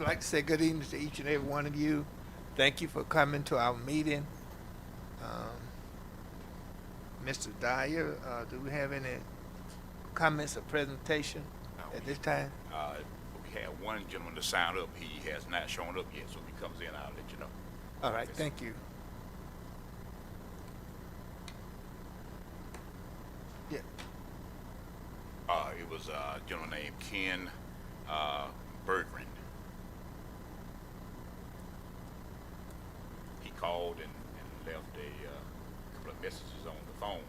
I'd like to say good evening to each and every one of you. Thank you for coming to our meeting. Um, Mr. Dyer, do we have any comments or presentation at this time? Uh, we have one gentleman to sign up. He has not shown up yet, so if he comes in, I'll let you know. All right, Yes. thank you. Yeah, It was a gentleman named Ken Bergren. He called and left a couple of messages on the phone,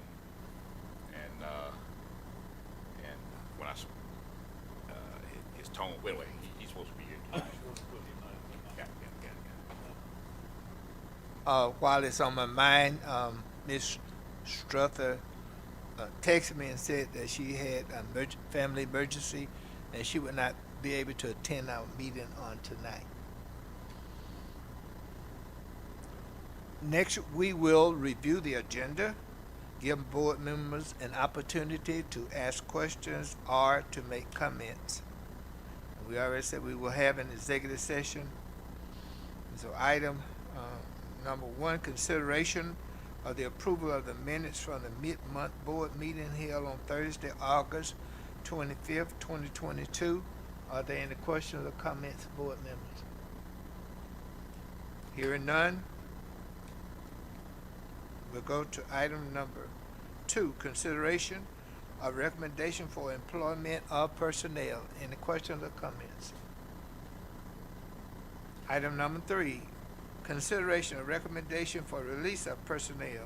and when his tone. Well, anyway, he's supposed to be here tonight. Got it. while it's on my mind, Miss Struther texted me and said that she had a family emergency and she would not be able to attend our meeting on tonight. Next, we will review the agenda, give board members an opportunity to ask questions or to make comments. We already said we will have an executive session. So item number one, consideration of the approval of the minutes from the mid-month board meeting held on Thursday, August 25th, 2022. Are there any questions or comments, board members? Hearing none, we'll go to item number two, consideration of recommendation for employment of personnel. Any questions or comments? Item number three, consideration of recommendation for release of personnel.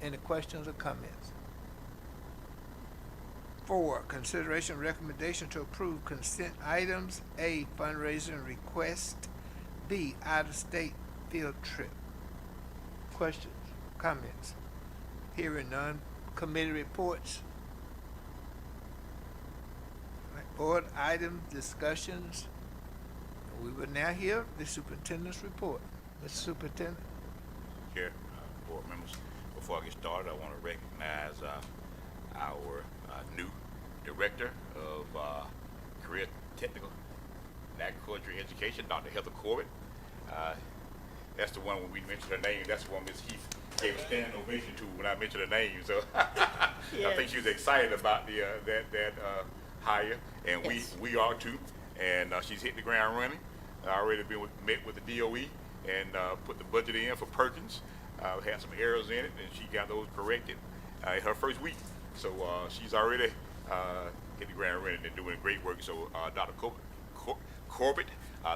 Any questions or comments? Four, consideration of recommendation to approve consent items. A, fundraising request. B, out-of-state field trip. Questions, comments? Hearing none. Committee reports. Board item discussions. We will now hear the superintendent's report. Mr. Superintendent. Chair, board members, before I get started, I want to recognize our new director of career technical and agriculture education, Dr. Heather Corbett. That's the one when we mentioned her name. That's the one Ms. Heath gave a standing ovation to when I mentioned her name. So I think she was excited about that hire, and Yes. we are too. And she's hit the ground running. Already met with the DOE and put the budget in for Perkins. Had some errors in it, and she got those corrected in her first week. So she's already hit the ground running and doing great work. So Dr. Corbett,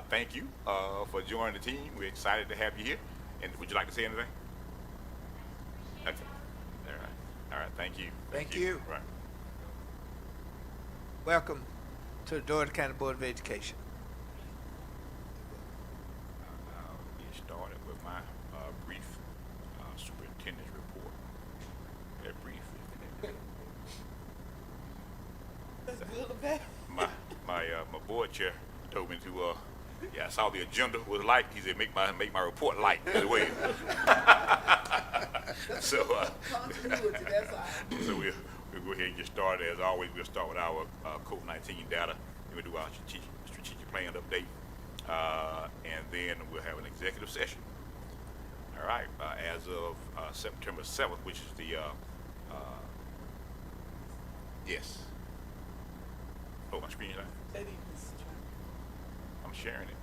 thank you for joining the team. We're excited to have you here. And would you like to say anything? Okay. All right. Thank you. Thank you. Right. Welcome to the Dougherty County Board of Education. I'll get started with my brief superintendent's report. That brief. That's good or bad? My board chair told me to. I saw the agenda was light. He said make my report light as well. So Continuity, that's all. so we'll go ahead and get started. As always, we'll start with our COVID-19 data. Then we'll do our strategic plan update, and then we'll have an executive session. All right. As of September 7th, which is the yes. Oh, my screen is on. I'm sharing it.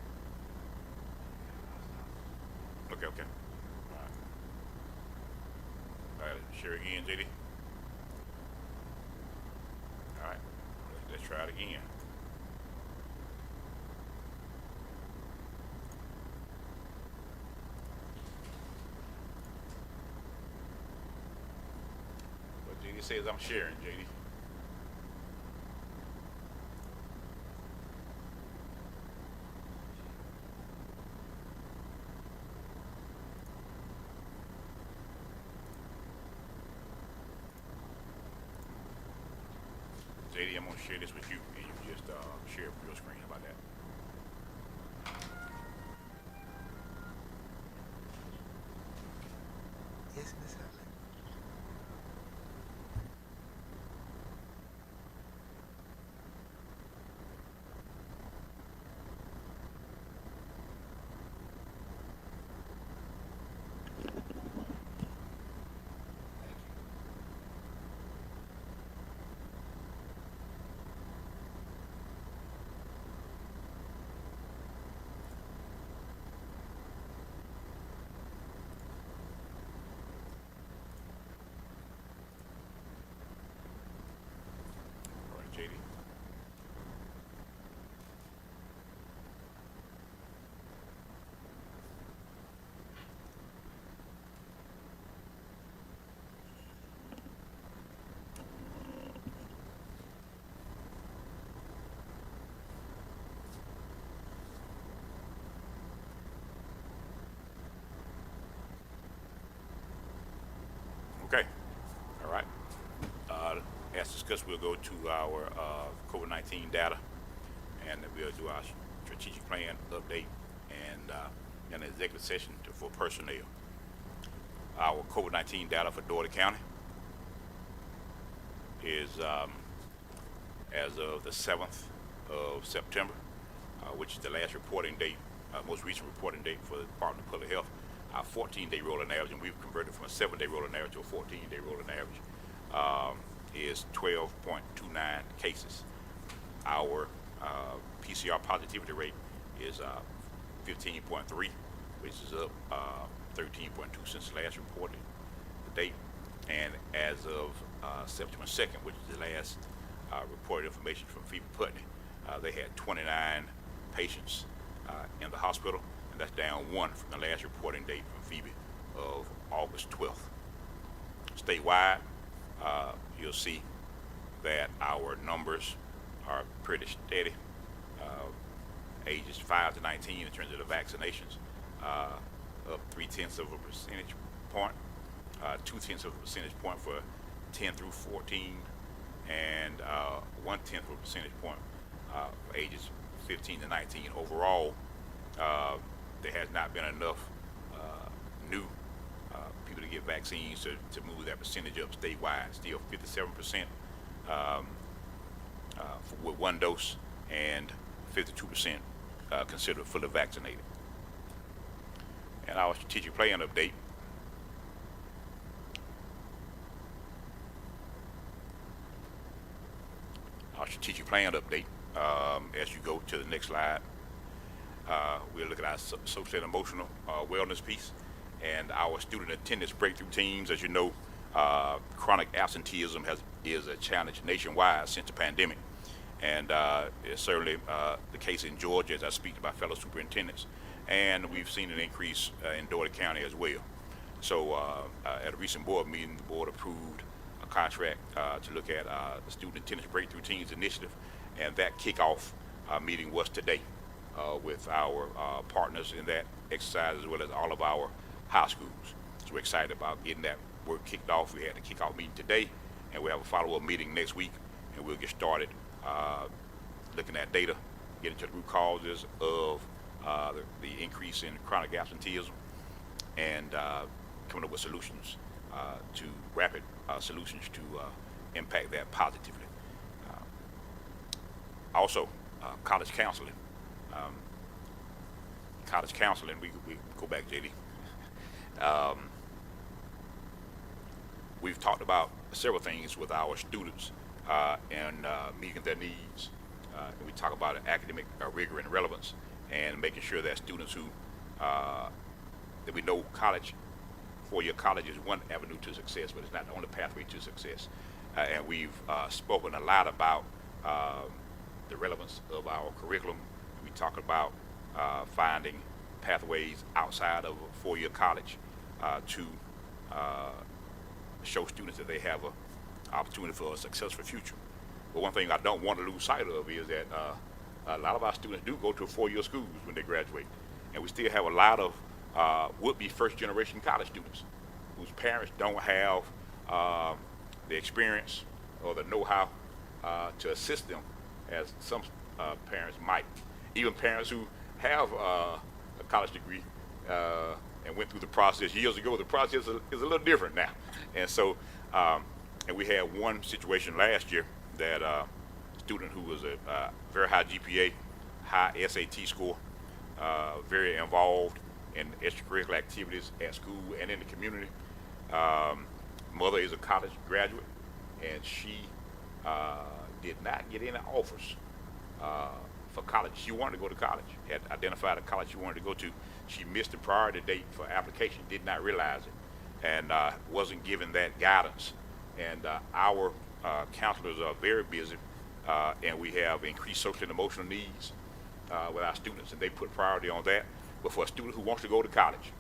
Okay. All right, share again, JD. All right, let's try it again. What JD says I'm sharing, JD. JD, I'm gonna share this with you, and you just share your screen. How about that? Yes, Ms. Hudley. as discussed, we'll go to our COVID-19 data, and then we'll do our strategic plan update and an executive session for personnel. Our COVID-19 data for Dougherty County is as of the 7th of September, which is the last reporting date, most recent reporting date for the Department of Public Health. Our 14-day rolling average, and we've converted from a 7-day rolling average to a 14-day rolling average, is 12.29 cases. Our PCR positivity rate is 15.3, which is up 13.2 since the last reported date. And as of September 2nd, which is the last reported information from Phoebe Putney, they had 29 patients in the hospital, and that's down 1 from the last reporting date from Phoebe of August 12th. Statewide, you'll see that our numbers are pretty steady. Ages 5 to 19 in terms of the vaccinations, up 0.3 of a percentage point, 0.2 of a percentage point for 10 through 14, and 0.1 of a percentage point for ages 15 to 19. Overall, there has not been enough new people to get vaccines to move that percentage up statewide. Still 57% with 1 dose, and 52% considered fully vaccinated. And our strategic plan update. Our strategic plan update, as you go to the next slide, we'll look at our social and emotional wellness piece and our student attendance breakthrough teams. As you know, chronic absenteeism is a challenge nationwide since the pandemic. And it's certainly the case in Georgia, as I speak to my fellow superintendents. And we've seen an increase in Dougherty County as well. So at a recent board meeting, the board approved a contract to look at the Student Attendance Breakthrough Teams Initiative. And that kickoff meeting was today with our partners in that exercise, as well as all of our high schools. So we're excited about getting that work kicked off. We had the kickoff meeting today, and we'll have a follow-up meeting next week, and we'll get started looking at data, getting to the root causes of the increase in chronic absenteeism, and coming up with solutions to rapid solutions to impact that positively. Also, college counseling. College counseling, we go back, JD. We've talked about several things with our students and meeting their needs. We talk about academic rigor and relevance, and making sure that students who that we know college, 4-year college is one avenue to success, but it's not the only pathway to success. And we've spoken a lot about the relevance of our curriculum. We talk about finding pathways outside of a 4-year college to show students that they have an opportunity for a successful future. But one thing I don't want to lose sight of is that a lot of our students do go to 4-year schools when they graduate. And we still have a lot of would-be first-generation college students whose parents don't have the experience or the know-how to assist them as some parents might. Even parents who have a college degree and went through the process years ago, the process is a little different now. And so, and we had one situation last year that a student who was a very high GPA, high SAT score, very involved in extracurricular activities at school and in the community. Mother is a college graduate, and she did not get any offers for college. She wanted to go to college, had identified a college she wanted to go to. She missed the priority date for application, did not realize it, and wasn't given that guidance. And our counselors are very busy, and we have increased social and emotional needs with our students, and they put priority on that. But for a student who wants to go to college,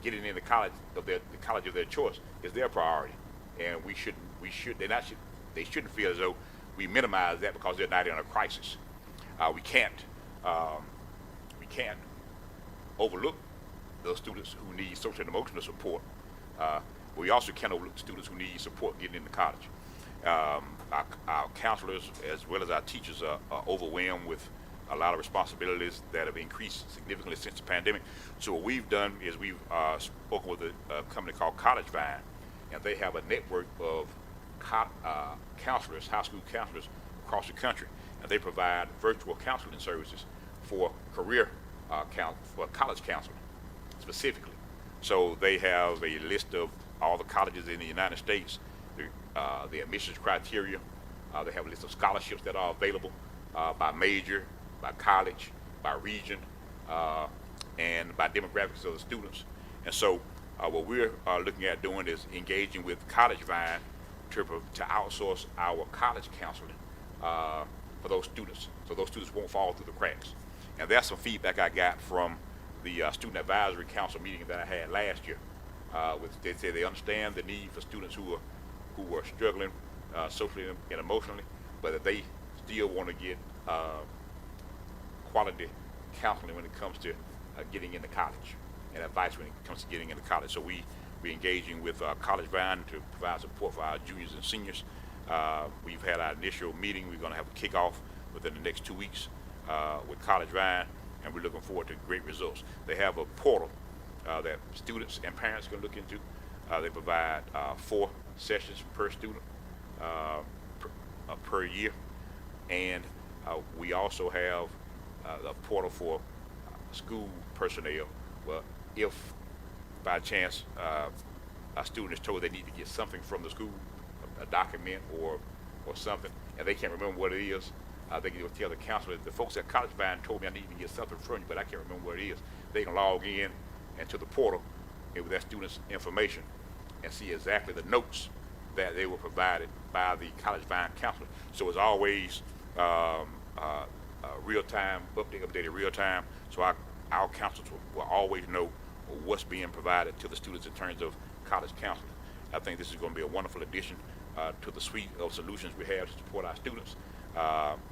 getting into college of the college of their choice is their priority, and they shouldn't feel as though we minimize that because they're not in a crisis. We can't overlook those students who need social and emotional support. We also can't overlook students who need support getting into college. Our counselors as well as our teachers are overwhelmed with a lot of responsibilities that have increased significantly since the pandemic. So what we've done is we've spoken with a company called College Vine, and they have a network of counselors, high school counselors across the country, and they provide virtual counseling services for for college counseling specifically. So they have a list of all the colleges in the United States, the admissions criteria. They have a list of scholarships that are available by major, by college, by region, and by demographics of the students. And so what we're looking at doing is engaging with College Vine to outsource our college counseling for those students, so those students won't fall through the cracks. And that's some feedback I got from the Student Advisory Council meeting that I had last year. They say they understand the need for students who are struggling socially and emotionally, but that they still want to get quality counseling when it comes to getting into college, and advice when it comes to getting into college. So we're engaging with College Vine to provide support for our juniors and seniors. We've had our initial meeting. We're going to have a kickoff within the next 2 weeks with College Vine, and we're looking forward to great results. They have a portal that students and parents can look into. They provide 4 sessions per student per year, and we also have a portal for school personnel. Well, if by chance a student is told they need to get something from the school, a document or something, and they can't remember what it is, they can tell the counselor, the folks at College Vine told me I need to get something from you, but I can't remember what it is. They can log in into the portal and with that student's information and see exactly the notes that they were provided by the College Vine counselor. So it's always real time, updated real time. So our counselors will always know what's being provided to the students in terms of college counseling. I think this is going to be a wonderful addition to the suite of solutions we have to support our students,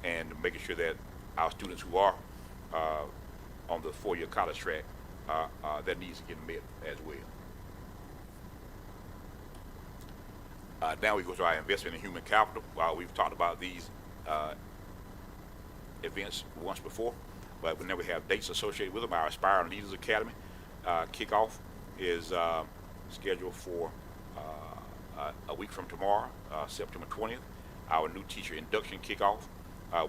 and making sure that our students who are on the 4-year college track, their needs are getting met as well. Now we go to our investment in human capital. We've talked about these events once before, but now we have dates associated with them. Our Aspiring Leaders Academy kickoff is scheduled for a week from tomorrow, September 20th. Our new teacher induction kickoff,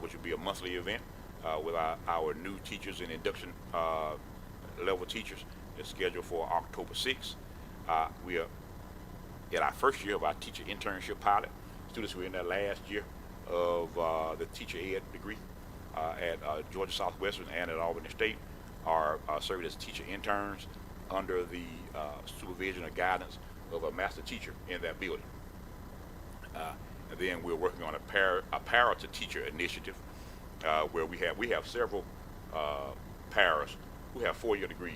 which will be a monthly event with our new teachers and induction level teachers, is scheduled for October 6th. We are in our first year of our teacher internship pilot. Students who are in their last year of the teacher ed degree at Georgia Southwestern and at Albany State are serving as teacher interns under the supervision or guidance of a master teacher in that building. And then we're working on a para to teacher initiative where we have several paras who have 4-year degrees,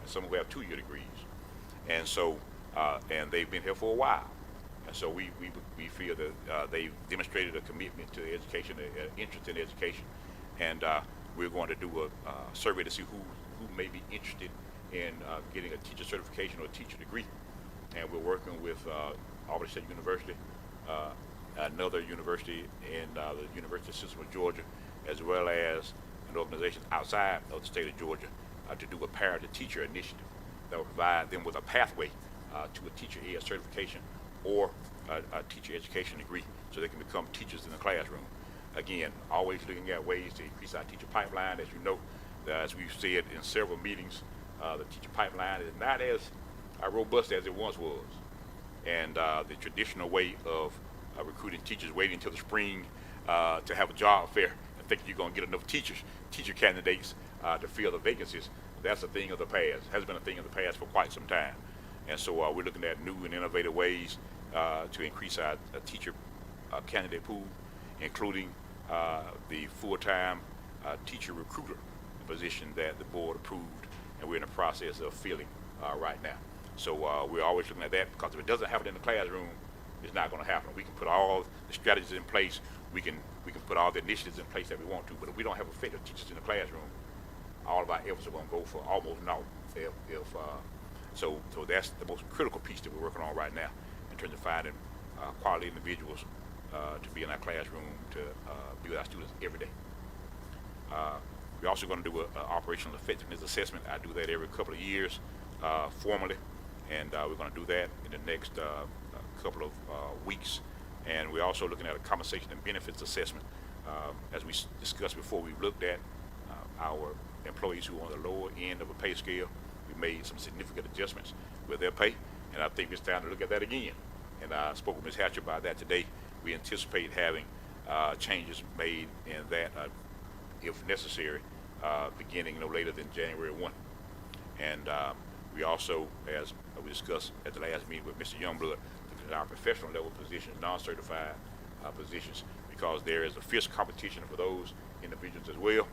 and some who have 2-year degrees, and so and they've been here for a while, and so we feel that they've demonstrated a commitment to education, an interest in education, and we're going to do a survey to see who may be interested in getting a teacher certification or a teacher degree, and we're working with Albany State University, another university in the University System of Georgia, as well as an organization outside of the state of Georgia to do a parent-to-teacher initiative that will provide them with a pathway to a teacher ed certification or a teacher education degree so they can become teachers in the classroom. Again, always looking at ways to increase our teacher pipeline. As you know, as we've said in several meetings, the teacher pipeline is not as robust as it once was. And the traditional way of recruiting teachers, waiting until the spring to have a job fair and thinking you're going to get enough teacher candidates to fill the vacancies, that's a thing of the past. Has been a thing of the past for quite some time. And so we're looking at new and innovative ways to increase our teacher candidate pool, including the full-time teacher recruiter position that the board approved, and we're in the process of filling right now. So we're always looking at that, because if it doesn't happen in the classroom, it's not going to happen. We can put all the strategies in place, we can put all the initiatives in place that we want to, but if we don't have effective teachers in the classroom, all of our efforts are going to go for almost naught. So that's the most critical piece that we're working on right now in terms of finding quality individuals to be in our classroom to be with our students every day. We're also going to do an operational effectiveness assessment. I do that every couple of years formally, and we're going to do that in the next couple of weeks. And we're also looking at a compensation and benefits assessment. As we discussed before, we've looked at our employees who are on the lower end of a pay scale. We made some significant adjustments with their pay, and I think it's time to look at that again. And I spoke with Ms. Hatcher about that today. We anticipate having changes made in that, if necessary, beginning no later than January 1. And we also, as we discussed at the last meeting with Mr. Youngblood, looking at our professional level positions, non-certified positions, because there is a fierce competition for those individuals as well.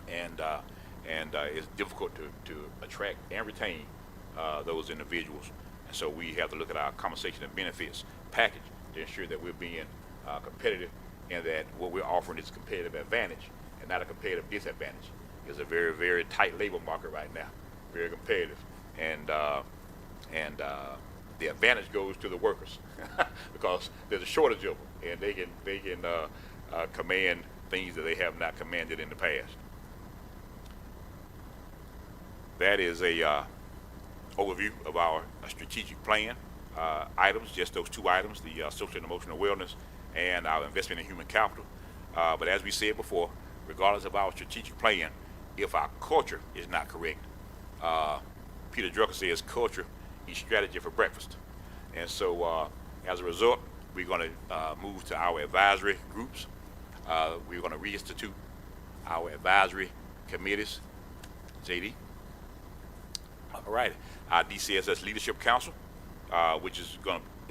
And it's difficult to attract and retain those individuals. And so we have to look at our compensation and benefits package to ensure that we're being competitive, and that what we're offering is a competitive advantage and not a competitive disadvantage. It's a very, very tight labor market right now, very competitive, and the advantage goes to the workers because there's a shortage of them, and they can command things that they have not commanded in the past. That is a overview of our strategic plan items, just those two items, the social and emotional wellness and our investment in human capital. But as we said before, regardless of our strategic plan, if our culture is not correct, Peter Drucker says culture eats strategy for breakfast. And so as a result, we're going to move to our advisory groups. We're going to reinstitute our advisory committees. JD. All right, our DCSS Leadership Council, which is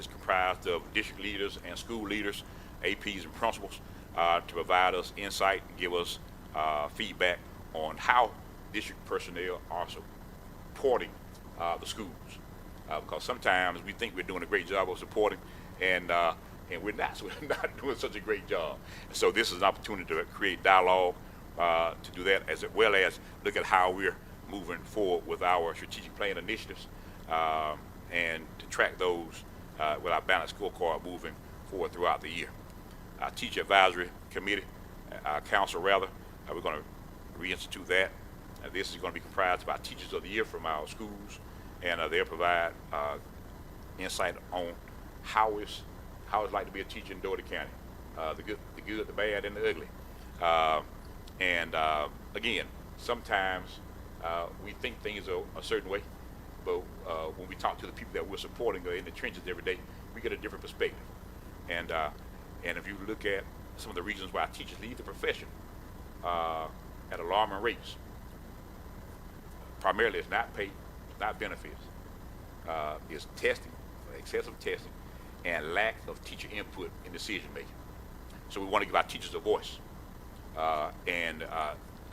comprised of district leaders and school leaders, APs and principals, to provide us insight and give us feedback on how district personnel are supporting the schools. Because sometimes we think we're doing a great job of supporting, and we're not. So we're not doing such a great job. And so this is an opportunity to create dialogue to do that, as well as look at how we're moving forward with our strategic plan initiatives, and to track those with our balanced scorecard moving forward throughout the year. Our teacher advisory committee, council rather, we're going to reinstitute that. This is going to be comprised of our teachers of the year from our schools, and they'll provide insight on how it's like to be a teacher in Dougherty County, the good, the bad, and the ugly. Again, sometimes we think things are a certain way, but when we talk to the people that we're supporting in the trenches every day, we get a different perspective. And if you look at some of the reasons why teachers leave the profession at alarming rates, primarily it's not pay, it's not benefits, it's testing, excessive testing, and lack of teacher input in decision making. So we want to give our teachers a voice and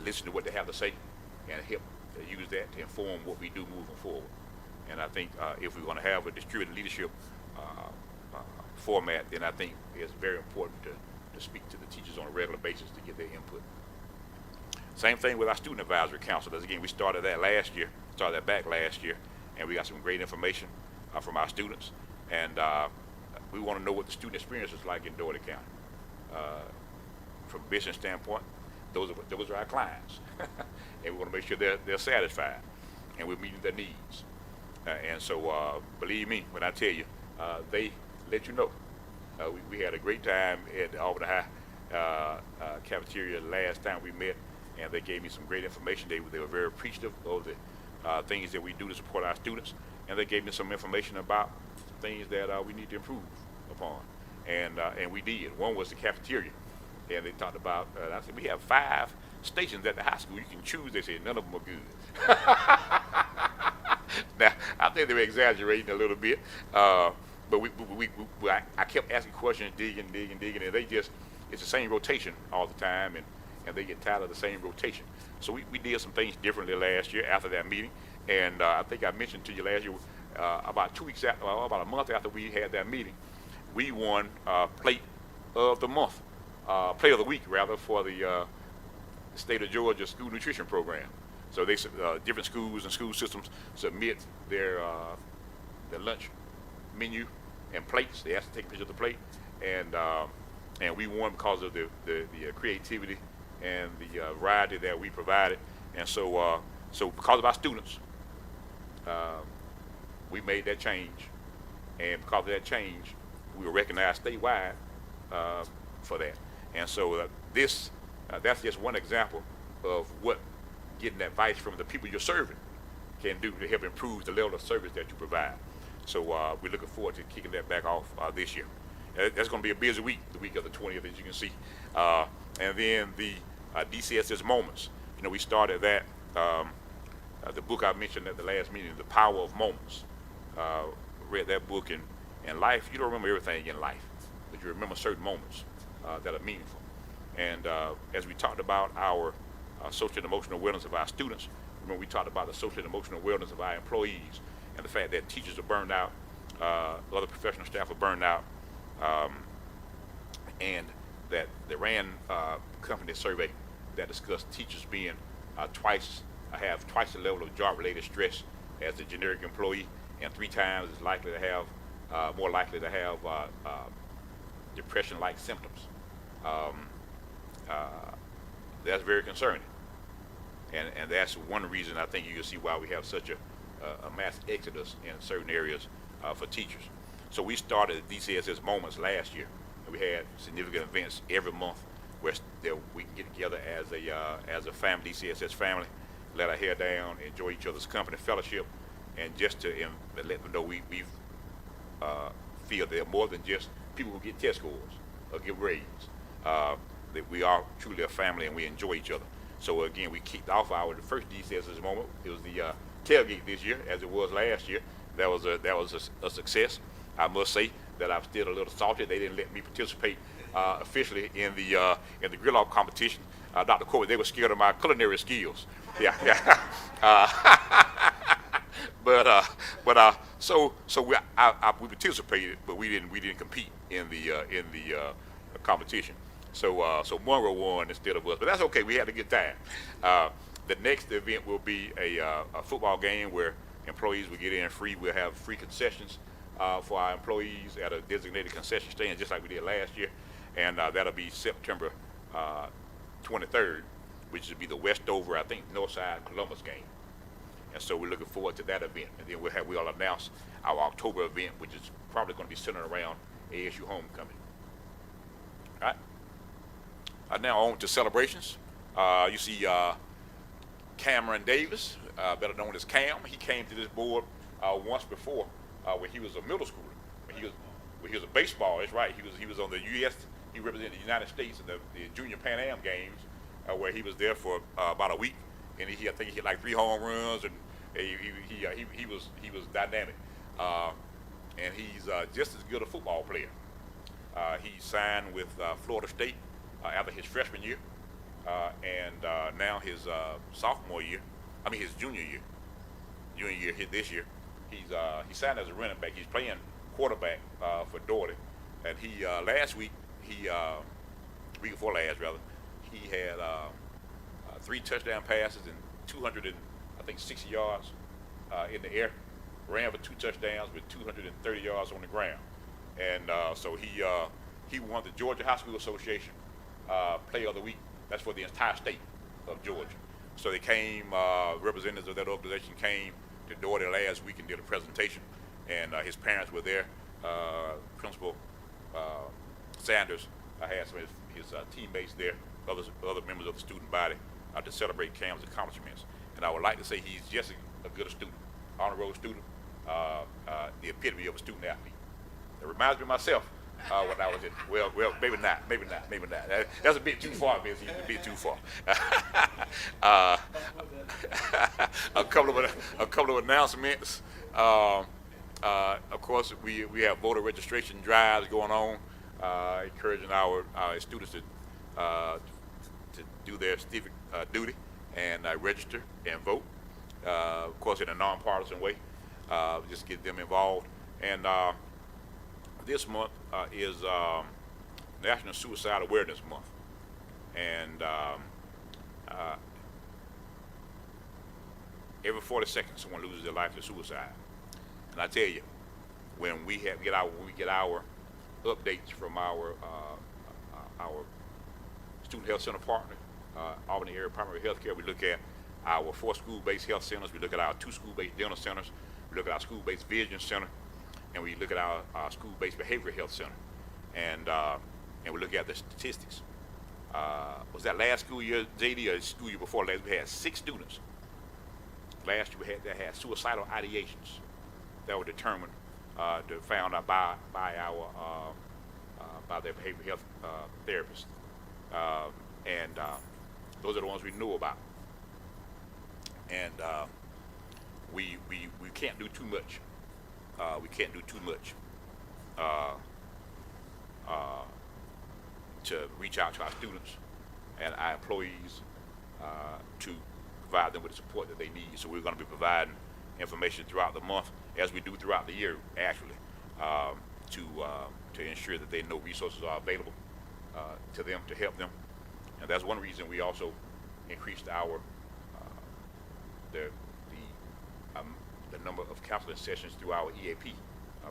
listen to what they have to say and help use that to inform what we do moving forward. And I think if we're going to have a distributed leadership format, then I think it's very important to speak to the teachers on a regular basis to get their input. Same thing with our student advisory council. As again, we started that back last year, and we got some great information from our students, and we want to know what the student experience is like in Dougherty County. From a business standpoint, those are our clients, and we want to make sure they're satisfied, and we're meeting their needs. And so, believe me when I tell you, they let you know. We had a great time at the Auburn High cafeteria last time we met, and they gave me some great information. They were very appreciative of the things that we do to support our students, and they gave me some information about things that we need to improve upon, and we did. One was the cafeteria, and they talked about, I said, we have 5 stations at the high school. You can choose. They said none of them are good. Now, I think they were exaggerating a little bit, but I kept asking questions, digging, and it's the same rotation all the time, and they get tired of the same rotation. So we did some things differently last year after that meeting, and I think I mentioned to you last year, about a month after we had that meeting, we won Plate of the Month, Plate of the Week rather, for the state of Georgia school nutrition program. So they different schools and school systems submit their lunch menu and plates. They have to take a picture of the plate, and we won because of the creativity and the variety that we provided. And so because of our students, uh, we made that change, and because of that change, we were recognized statewide uh, for that. And so that's just one example of what getting advice from the people you're serving can do to help improve the level of service that you provide. So we're looking forward to kicking that back off this year. That's going to be a busy week, the week of the 20th, as you can see. And then the DCSS Moments. You know, we started that, the book I mentioned at the last meeting, The Power of Moments. Read that book, in life, you don't remember everything in life, but you remember certain moments that are meaningful. And as we talked about our social and emotional wellness of our students, remember we talked about the social and emotional wellness of our employees, and the fact that teachers are burned out, other professional staff are burned out, and that the RAND company survey that discussed teachers being have twice the level of job-related stress as the generic employee, and 3 times as likely to have, more likely to have depression-like symptoms. That's very concerning, and that's one reason I think you can see why we have such a mass exodus in certain areas for teachers. So we started DCSS Moments last year. We had significant events every month where we can get together as a family, DCSS family, let our hair down, enjoy each other's company, fellowship, and just to let them know we feel they're more than just people who get test scores or get grades. That we are truly a family and we enjoy each other. So again, we kicked off the first DCSS Moment. It was the tailgate this year, as it was last year. That was a success. I must say that I'm still a little salty. They didn't let me participate officially in the grill-off competition. Dr. Corey, they were scared of my culinary skills. Yeah. So we participated, but we didn't compete in the competition. So Monroe won instead of us, but that's okay. We had a good time. The next event will be a football game where employees will get in free. We'll have free concessions for our employees at a designated concession stand, just like we did last year, and that'll be September 23rd, which will be the Westover, I think, Northside Columbus game. And so we're looking forward to that event. And then we'll announce our October event, which is probably going to be centered around ASU homecoming. All right. Now on to celebrations. You see Cameron Davis, better known as Cam. He came to this board once before when he was a middle schooler. When he was a baseball, that's right. He was on the U.S. He represented the United States in the Junior Pan Am games, where he was there for about a week, and I think he hit like 3 home runs, and he was dynamic, and he's just as good a football player. He signed with Florida State after his freshman year, and now his his junior year hit this year. He signed as a running back. He's playing quarterback for Dougherty, and he week before last rather, he had 3 touchdown passes and 260 yards in the air. Ran for 2 touchdowns with 230 yards on the ground, and so he won the Georgia High School Association Player of the Week. That's for the entire state of Georgia. So they came, representatives of that organization came to Dougherty last week and did a presentation, and his parents were there. Principal Sanders had some of his teammates there, other members of the student body, to celebrate Cam's accomplishments. And I would like to say he's just a good student, honor roll student, the epitome of a student athlete. It reminds me of myself when I was in, well, maybe not. That's a bit too far, Miss. A bit too far. A couple of announcements. Of course, we have voter registration drives going on, encouraging our students to do their civic duty and register and vote. Of course, in a nonpartisan way, just get them involved. And this month is National Suicide Awareness Month, and every 40 seconds, someone loses their life to suicide. And I tell you, when we get our updates from our student health center partner, Albany Area Primary Health Care. We look at our 4 school-based health centers. We look at our 2 school-based dental centers. We look at our school-based vision center, and we look at our school-based behavioral health center, and we look at the statistics. Was that last school year, JD, or school year before last? We had 6 students. Last year that had suicidal ideations that were determined, found out by their behavioral health therapists, and those are the ones we know about. And we can't do too much. We can't do too much to reach out to our students and our employees to provide them with the support that they need. So we're going to be providing information throughout the month, as we do throughout the year, actually, to ensure that they know resources are available to them to help them. And that's one reason we also increased our the number of counseling sessions through our EAP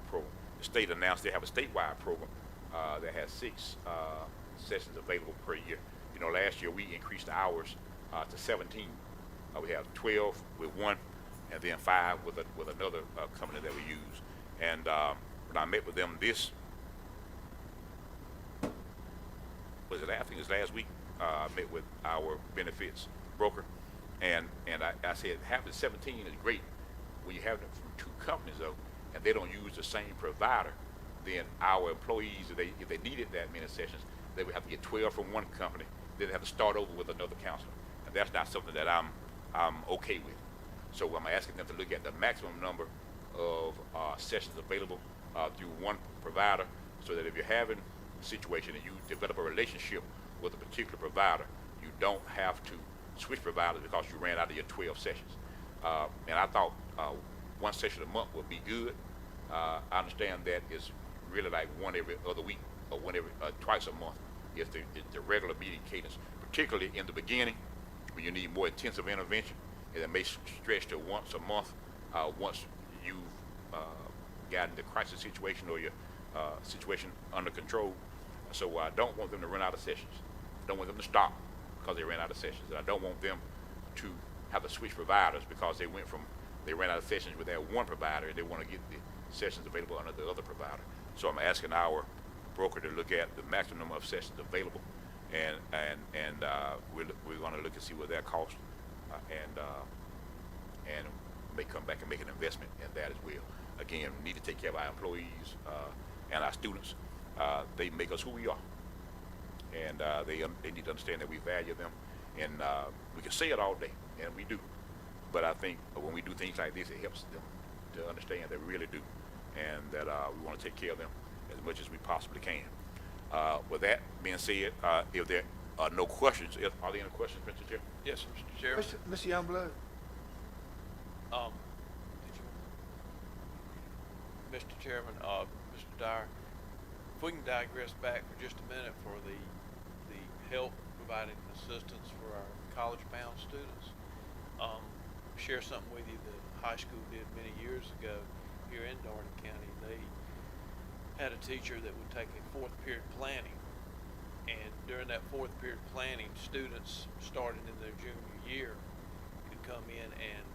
program. The state announced they have a statewide program that has 6 sessions available per year. You know, last year we increased the hours to 17. We have 12 with one, and then 5 with another company that we use. And when I met with them I think it was last week, I met with our benefits broker, and I said, having 17 is great. When you have them from 2 companies though, and they don't use the same provider, then our employees, if they needed that many sessions, they would have to get 12 from one company. Then they have to start over with another counselor, and that's not something that I'm okay with. So I'm asking them to look at the maximum number of sessions available through one provider, so that if you're having a situation and you develop a relationship with a particular provider, you don't have to switch providers because you ran out of your 12 sessions. And I thought 1 session a month would be good. I understand that it's really like 1 every other week, or 1 every twice a month is the regular meeting cadence, particularly in the beginning when you need more intensive intervention, and it may stretch to once a month once you've gotten the crisis situation or your situation under control. So I don't want them to run out of sessions. I don't want them to stop because they ran out of sessions. And I don't want them to have to switch providers because they ran out of sessions with that one provider and they want to get the sessions available under the other provider. So I'm asking our broker to look at the maximum number of sessions available, and we're going to look and see what that costs, and may come back and make an investment in that as well. Again, we need to take care of our employees and our students. They make us who we are, and they need to understand that we value them. And we can say it all day, and we do, but I think when we do things like this, it helps them to understand that we really do, and that we want to take care of them as much as we possibly can. With that being said, if there are no questions, are there any questions, Mr. Chair? Yes, Mr. Chairman. Mr. Youngblood? Mr. Chairman, Mr. Dyer, if we can digress back for just a minute for the help providing assistance for our college-bound students, share something with you that high school did many years ago here in Dougherty County. They had a teacher that would take a 4th period planning, and during that 4th period planning, students starting in their junior year could come in and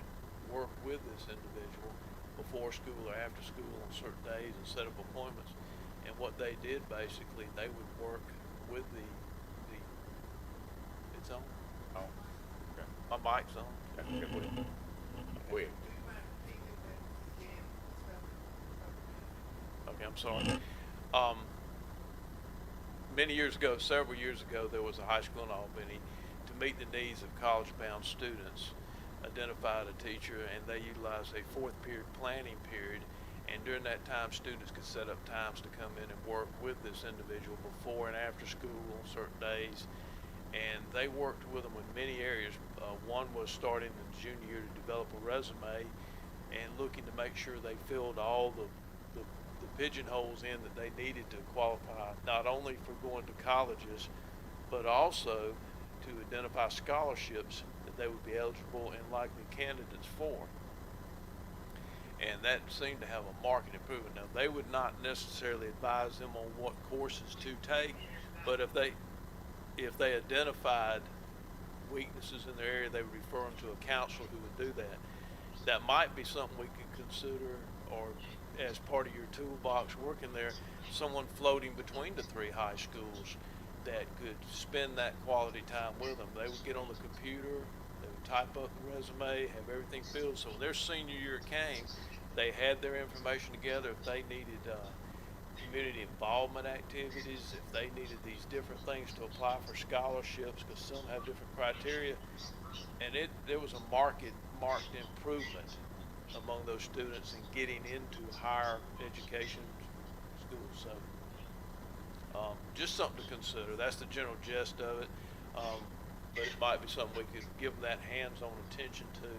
work with this individual before school or after school on certain days and set up appointments. And what they did basically, they would work with the it's on. Oh, okay. My mic's on. Okay, go ahead. Okay, I'm sorry. Many years ago, several years ago, there was a high school in Albany to meet the needs of college-bound students, identified a teacher, and they utilized a 4th period planning period. And during that time, students could set up times to come in and work with this individual before and after school on certain days. And they worked with them in many areas. One was starting in the junior year to develop a resume and looking to make sure they filled all the pigeonholes in that they needed to qualify, not only for going to colleges, but also to identify scholarships that they would be eligible and likely candidates for. and that seemed to have a marked improvement. Now, they would not necessarily advise them on what courses to take, but if they identified weaknesses in their area, they would refer them to a counselor who would do that. That might be something we could consider, or as part of your toolbox working there, someone floating between the three high schools that could spend that quality time with them. They would get on the computer, they would type up the resume, have everything filled. So when their senior year came, they had their information together. If they needed community involvement activities, if they needed these different things to apply for scholarships, because some have different criteria, and there was a marked improvement among those students in getting into higher education schools. So just something to consider. That's the general gist of it, but it might be something we could give them that hands-on attention to,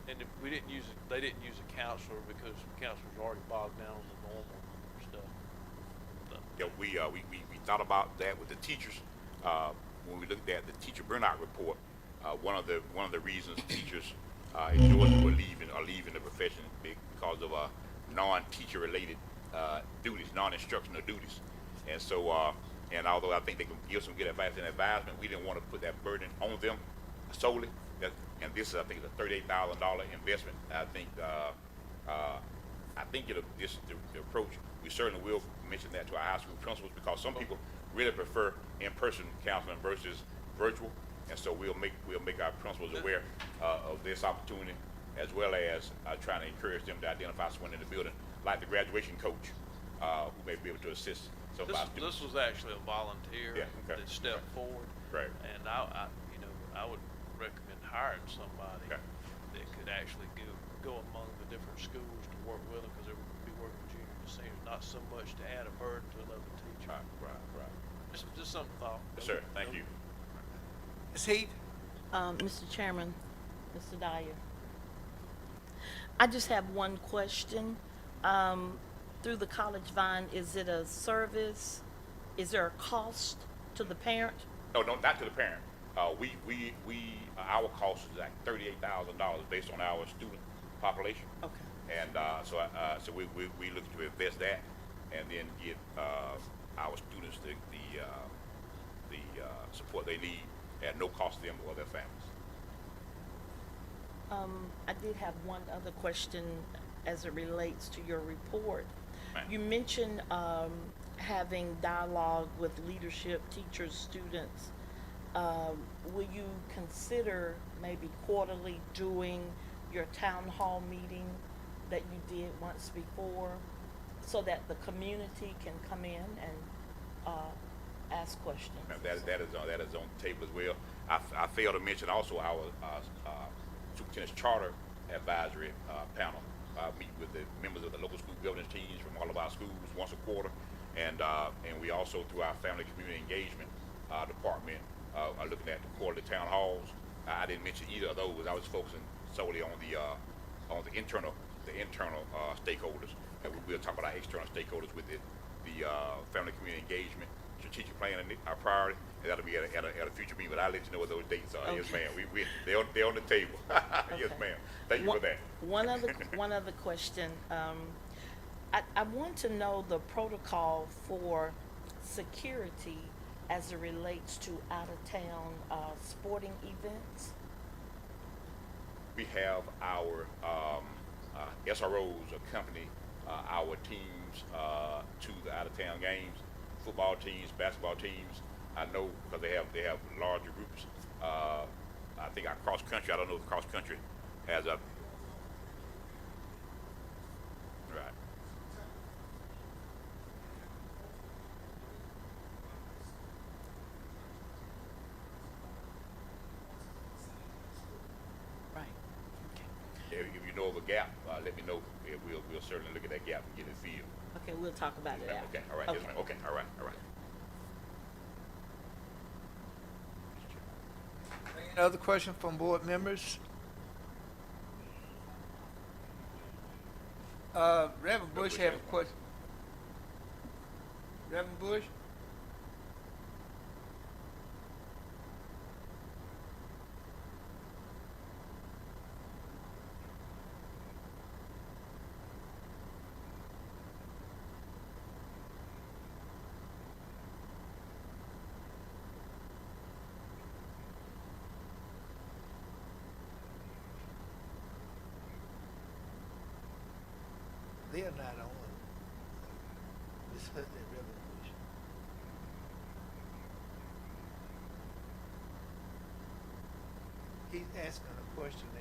and if we didn't use it, they didn't use a counselor because counselors are already bogged down on the normal stuff. So. Yeah, we thought about that with the teachers. When we looked at the teacher burnout report, one of the reasons teachers in Georgia are leaving the profession because of non-teacher related duties, non-instructional duties, and so and although I think they can give some good advice and advisement, we didn't want to put that burden on them solely. And this is, I think, a $38,000 investment. I think this is the approach. We certainly will mention that to our high school principals, because some people really prefer in-person counseling versus virtual, and so we'll make our principals aware of this opportunity, as well as trying to encourage them to identify someone in the building, like the graduation coach, who may be able to assist some of our students. This was actually a volunteer that stepped forward, right? And I would recommend hiring somebody that could actually go among the different schools to work with them, because they would be working with juniors and seniors, not so much to add a burden to another teacher. Right. Just something thought. Yes, sir. Thank you. Ms. Heath? Mr. Chairman, Mr. Dyer, I just have one question. Through the College Vine, is it a service? Is there a cost to the parent? No, not to the parent. Our cost is like $38,000 based on our student population. Okay. And so we look to invest that, and then give our students the support they need at no cost to them or their families. I did have one other question as it relates to your report. Ma'am. You mentioned having dialogue with leadership, teachers, students. Will you consider maybe quarterly doing your town hall meeting that you did once before, so that the community can come in and ask questions? That is on the table as well. I failed to mention also our superintendent's charter advisory panel. Meet with the members of the local school governance teams from all of our schools once a quarter, and we also, through our family community engagement department, are looking at the quarterly town halls. I didn't mention either of those. I was focusing solely on the internal stakeholders, and we'll talk about our external stakeholders with the family community engagement strategic plan and our priority, and that'll be at a future meeting. But I'll let you know what those dates are. Okay. Yes, ma'am. They're on the table. Yes, ma'am. Thank you for that. One other question. I want to know the protocol for security as it relates to out-of-town sporting events. We have our SROs accompany our teams to the out-of-town games. Football teams, basketball teams. I know because they have larger groups. I think our cross country. I don't know if cross country has a right. Right. Okay. If you know of a gap, let me know. We'll certainly look at that gap and get it filled. Okay, we'll talk about it after. Okay. All right. Yes, ma'am. Okay. All right. Any other question from board members? Reverend Bush have a question. Reverend Bush? They are not on. Ms. Hudley and Reverend Bush. He's asking a question now.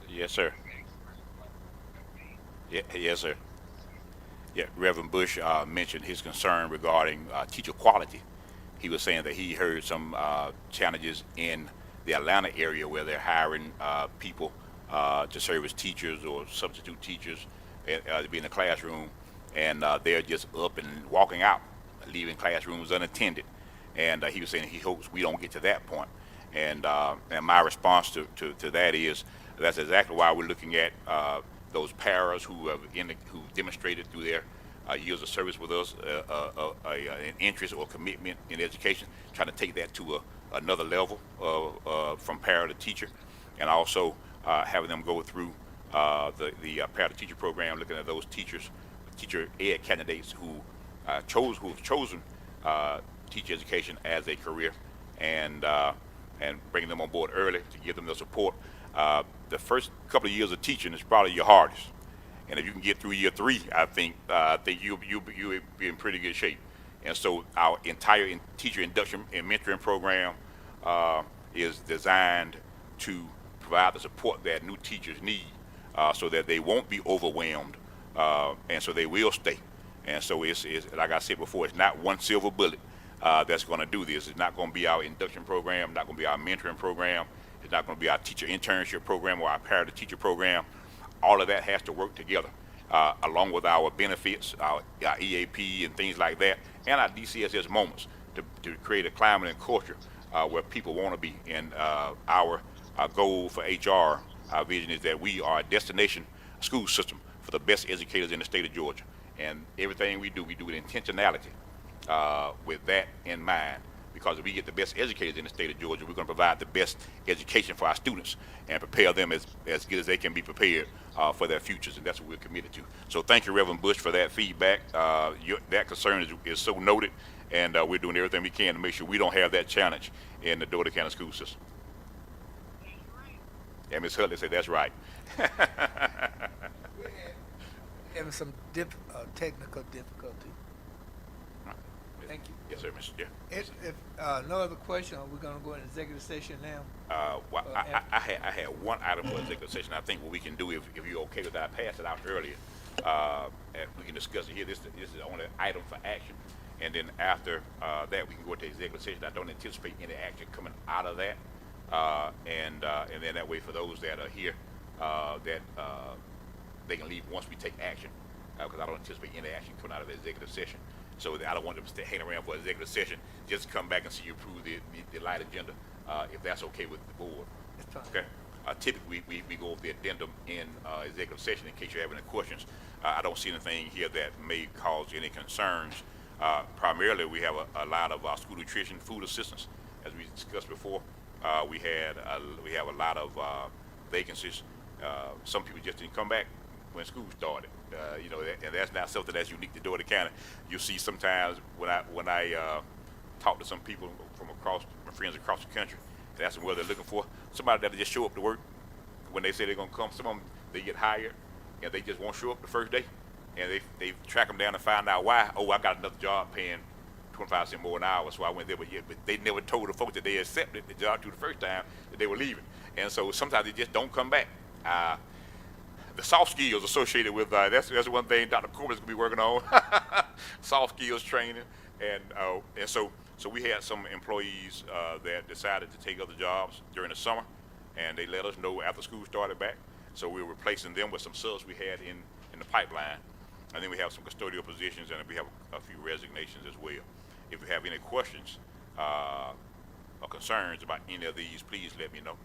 Yes, sir. Yes, sir. Yeah, Reverend Bush mentioned his concern regarding teacher quality. He was saying that he heard some challenges in the Atlanta area where they're hiring people to serve as teachers or substitute teachers to be in the classroom, and they're just up and walking out, leaving classrooms unattended. And he was saying he hopes we don't get to that point. And my response to that is that's exactly why we're looking at those paras who demonstrated through their years of service with us an interest or commitment in education, trying to take that to another level from para to teacher, and also having them go through the para to teacher program, looking at those teacher ed candidates who have chosen teacher education as a career, and bringing them on board early to give them the support. The first couple of years of teaching is probably your hardest, and if you can get through year 3, I think you'll be in pretty good shape. And so our entire teacher induction and mentoring program is designed to provide the support that new teachers need, so that they won't be overwhelmed, and so they will stay. And so it's like I said before, it's not one silver bullet that's going to do this. It's not going to be our induction program, not going to be our mentoring program. It's not going to be our teacher internship program or our para-teacher program. All of that has to work together, along with our benefits, our EAP and things like that, and our DCSS moments to create a climate and culture where people want to be. And our goal for HR, our vision is that we are a destination school system for the best educators in the state of Georgia. And everything we do with intentionality, with that in mind. Because if we get the best educators in the state of Georgia, we're going to provide the best education for our students and prepare them as good as they can be prepared for their futures, and that's what we're committed to. So thank you, Reverend Bush, for that feedback. That concern is so noted, and we're doing everything we can to make sure we don't have that challenge in the Dougherty County school system. Yeah, Ms. Hudley said that's right. We're having some technical difficulty. Thank you. Yes, sir, Mr. Yeah. If no other question, are we going to go into executive session now? Well, I had one item for executive session. I think what we can do, if you're okay with that, I passed it out earlier. And we can discuss it here. This is the only item for action, and then after that, we can go to executive session. I don't anticipate any action coming out of that, and then that way, for those that are here, that they can leave once we take action, because I don't anticipate any action coming out of the executive session. So I don't want them to stay hanging around for executive session. Just come back and see you approve the light agenda, if that's okay with the board. That's fine. Okay. Typically, we go over the addendum in executive session in case you have any questions. I don't see anything here that may cause any concerns. Primarily, we have a lot of school nutrition food assistance, as we discussed before. We have a lot of vacancies. Some people just didn't come back when school started. And that's not something that's unique to Dougherty County. You see sometimes when I talk to some people from my friends across the country, and ask them what they're looking for, somebody that'll just show up to work when they say they're gonna come. Some of them, they get hired and they just won't show up the first day, and they track them down and find out why. Oh, I got another job paying 25 cents more an hour, so I went there. But they never told the folks that they accepted the job the first time that they were leaving, and so sometimes they just don't come back. The soft skills associated with that's one thing Dr. Corbin's gonna be working on. Soft skills training, and so we had some employees that decided to take other jobs during the summer, and they let us know after school started back. So we're replacing them with some subs we had in the pipeline. And then we have some custodial positions, and we have a few resignations as well. If you have any questions or concerns about any of these, please let me know.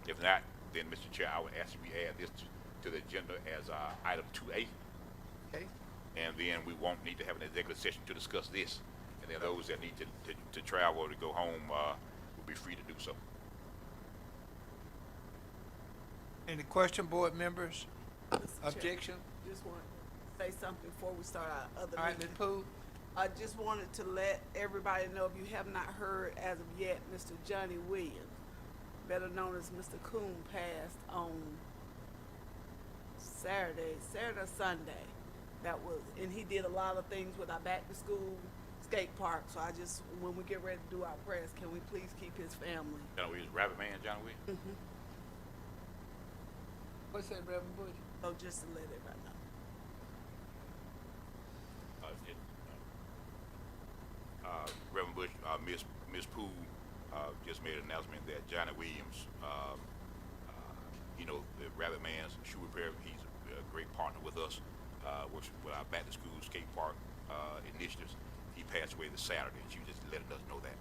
If not, then, Mr. Chair, I would ask we add this to the agenda as item 2A, Okay, and then we won't need to have an executive session to discuss this. And then those that need to travel or to go home will be free to do so. any question, board members? Mr. Chair, Objection? just want to say something before we start our other All right, Ms. meeting. Poole? I just wanted to let everybody know, if you have not heard as of yet, Mr. Johnny Williams, better known as Mr. Coon, passed on Saturday or Sunday. And he did a lot of things with our back to school skate park. So I just, when we get ready to do our prayers, can we please keep his family? John Williams, Rabbit Man, John Williams. What's that, Reverend Bush? So just to let everybody know. Reverend Bush, Miss Poole just made an announcement that Johnny Williams, the Rabbit Man's shoe repair, he's a great partner with us, works with our back to school skate park initiatives. He passed away this Saturday, and she was just letting us know that.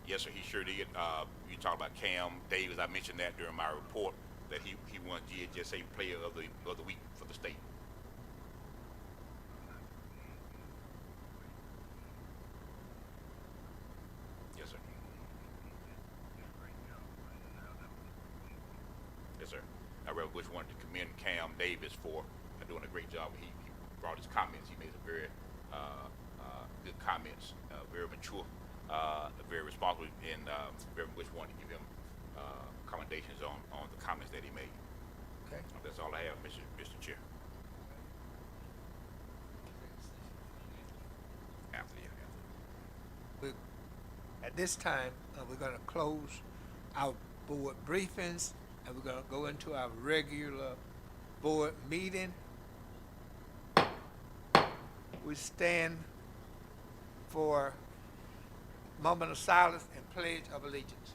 Yes, sir, he sure did. You talk about Cam Davis. I mentioned that during my report that he won GHSA Player of the Week for the state. Yes, sir. Yes, sir. Reverend Bush wanted to commend Cam Davis for doing a great job. He brought his comments. He made some very good comments, very mature. Very responsible, and Reverend Bush wanted to give him commendations on the comments that he made. Okay. That's all I have, Mr. Chair. At this time, we're gonna close our board briefings, and we're gonna go into our regular board meeting. We stand for moment of silence and pledge of allegiance.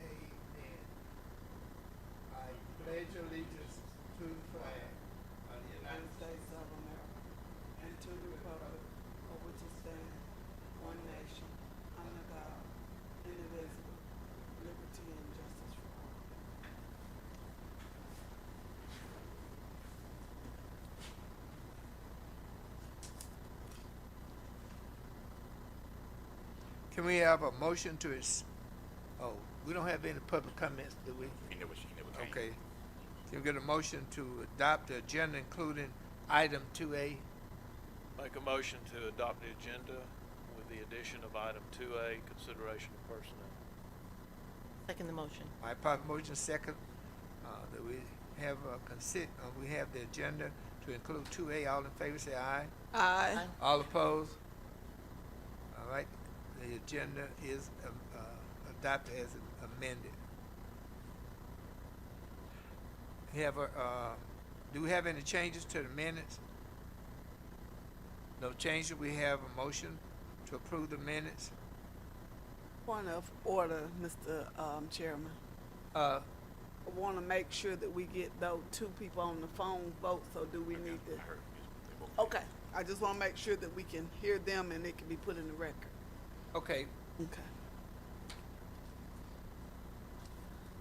Amen. I pledge allegiance to the flag of the United United States of America, and to the republic for which it stands, one nation, under God, indivisible, liberty and justice for all. Can we have a motion to oh, we don't have any public comments, do we? She never came. Okay. Can we get a motion to adopt the agenda, including item 2A? Make a motion to adopt the agenda with the addition of item 2A, consideration of personnel. Second the motion. All right, proper motion second, that we have we have the agenda to include 2A. All in favor, say aye. Aye. Aye. All opposed? All right, the agenda is adopted as amended. Do we have any changes to the minutes? No changes. We have a motion to approve the minutes. Point of order, Mr. Chairman. I want to make sure that we get those two people on the phone vote, so do we need to? I heard they both came. Okay, I just want to make sure that we can hear them and it can be put in the record. Okay, Okay.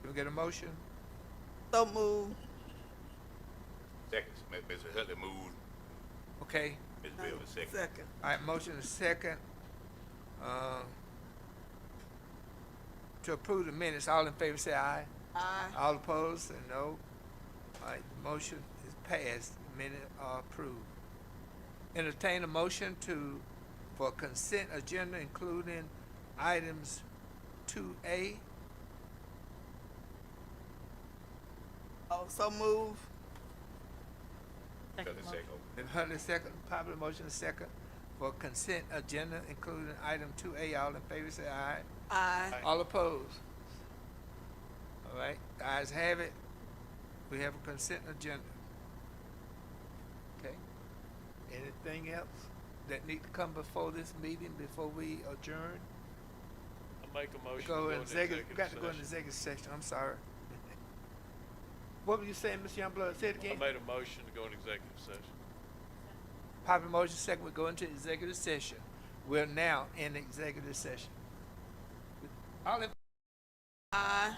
can we get a motion? So move. Second, Mr. Hudley moved. Okay, Ms. Bill is second. Second. all right, motion is second. To approve the minutes, all in favor say aye. Aye. All opposed, say no. All right, the motion is passed, the minutes are approved. Entertain a motion for consent agenda, including items 2A. Oh, so move. Because Second it's motion. second. Been heard the second, popular motion second for consent agenda, including item 2A. All in favor say aye. Aye. Aye. All opposed? All right, the ayes have it. We have a consent agenda. Okay. Anything else that need to come before this meeting, before we adjourn? I make a motion to Go go in into executive, executive got to go in session. executive session, I'm sorry. What were you saying, Ms. Youngblood? Say it I again. made a motion to go into executive session. Popular motion second, we go into executive session. We're now in executive session. All in Aye.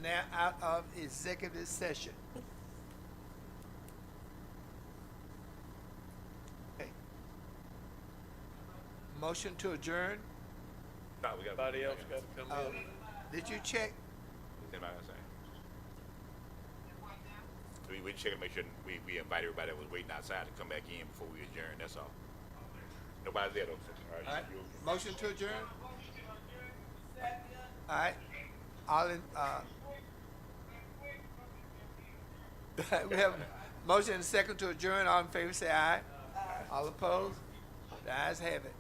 now out of executive session. Okay. Motion to adjourn. No, we got. Everybody else got to come in. Did you check? Anybody else saying? We check to make sure we invite everybody that was waiting outside to come back in before we adjourn. That's all. Nobody's there though. All All right. you- Motion to adjourn. All right. All in. We have a motion and a second to adjourn. All in favor say aye. All opposed? The ayes have it.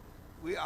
We are